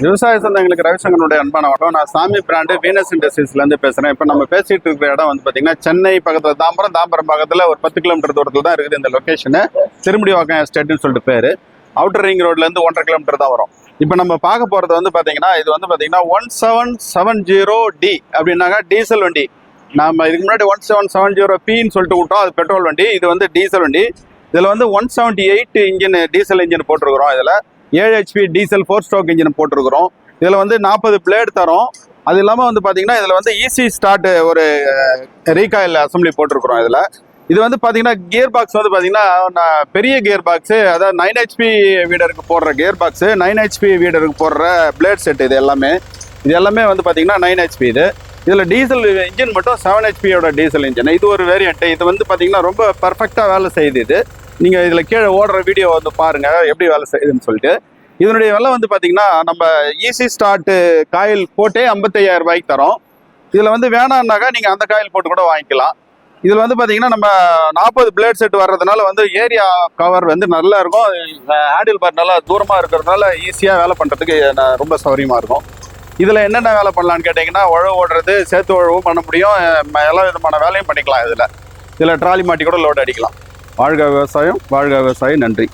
விவசாய சொந்தங்களுக்கு ரவிசங்கருடைய அன்பான வணக்கம். நான் சாமி பிராண்டு வீனஸ் இண்டஸ்ட்ரீஸ்லேருந்து பேசுகிறேன். இப்போ நம்ம பேசிகிட்டு இருக்கிற இடம் வந்து பார்த்தீங்கன்னா சென்னை பக்கத்தில் தாம்பரம் பக்கத்தில் ஒரு 10 கிலோமீட்டர் தூரத்தில் தான் இருக்குது இந்த லொக்கேஷனு. திருமுடிவாக்கம் எஸ்டேட்னு சொல்லிட்டு பேர். அவுட்டர் ரிங் ரோட்லேருந்து 1.5 கிலோமீட்டர் தான் வரும். இப்போ நம்ம பார்க்க போகிறது வந்து பார்த்தீங்கன்னா இது வந்து பார்த்தீங்கன்னா 1770D அப்படின்னாக்கா டீசல் வண்டி. நம்ம இதுக்கு முன்னாடி 1770Pன்னு சொல்லிட்டு விட்டோம், அது பெட்ரோல் வண்டி. இது வந்து டீசல் வண்டி. இதில் வந்து 178 இன்ஜின் டீசல் இன்ஜின் போட்டிருக்கிறோம். இதில் 7 HP டீசல் 4 ஸ்ட்ரோக் இன்ஜின் போட்டிருக்கிறோம். இதில் வந்து 40 பிளேடு தரும். அது இல்லாமல் வந்து பார்த்தீங்கன்னா இதில் வந்து ஈஸி ஸ்டார்ட் ஒரு ரீகாயில் அசம்பிளி போட்டிருக்கிறோம். இது வந்து பார்த்தீங்கன்னா கியர் பாக்ஸ் வந்து பார்த்தீங்கன்னா பெரிய கியர் பாக்ஸு, அதாவது 9 HP வீடருக்கு போடுற கியர் பாக்ஸு, 9 HP வீடருக்கு போடுற பிளேட் செட். இது எல்லாமே வந்து பார்த்தீங்கன்னா 9 HP. இதில் டீசல் இன்ஜின் மட்டும் 7 HPயோட டீசல் இன்ஜின். இது ஒரு வேரியண்ட்டு. இது வந்து பார்த்தீங்கன்னா ரொம்ப பர்ஃபெக்டாக வேலை செய்யுது. இது நீங்கள் இதில் கீழே ஓடுற வீடியோ வந்து பாருங்கள் எப்படி வேலை செய்யுதுன்னு சொல்லிட்டு. இதனுடைய விலை வந்து பார்த்தீங்கன்னா நம்ம ஈஸி ஸ்டார்ட்டு காயில் போட்டே 55,000 ரூபாய்க்கு தரோம். இதில் வந்து வேணான்னாக்கா நீங்கள் அந்த காயில் போட்டு கூட வாங்கிக்கலாம். இதில் வந்து பார்த்தீங்கன்னா நம்ம 40 பிளேட் செட் வர்றதுனால வந்து ஏரியா கவர் வந்து நல்லா இருக்கும். ஹேண்டில் பார் நல்லா தூரமாக இருக்கிறதுனால ஈஸியாக வேலை பண்ணுறதுக்கு ரொம்ப சௌகரியமாக இருக்கும். இதில் என்னென்ன வேலை பண்ணலான்னு கேட்டிங்கன்னா உழவு ஓடுறது, சேத்து உழவும் பண்ண முடியும். எல்லா விதமான வேலையும் பண்ணிக்கலாம். இதில் ட்ராலி மாட்டி கூட லோடு அடிக்கலாம். வாழ்க விவசாயம், வாழ்க விவசாயம். நன்றி.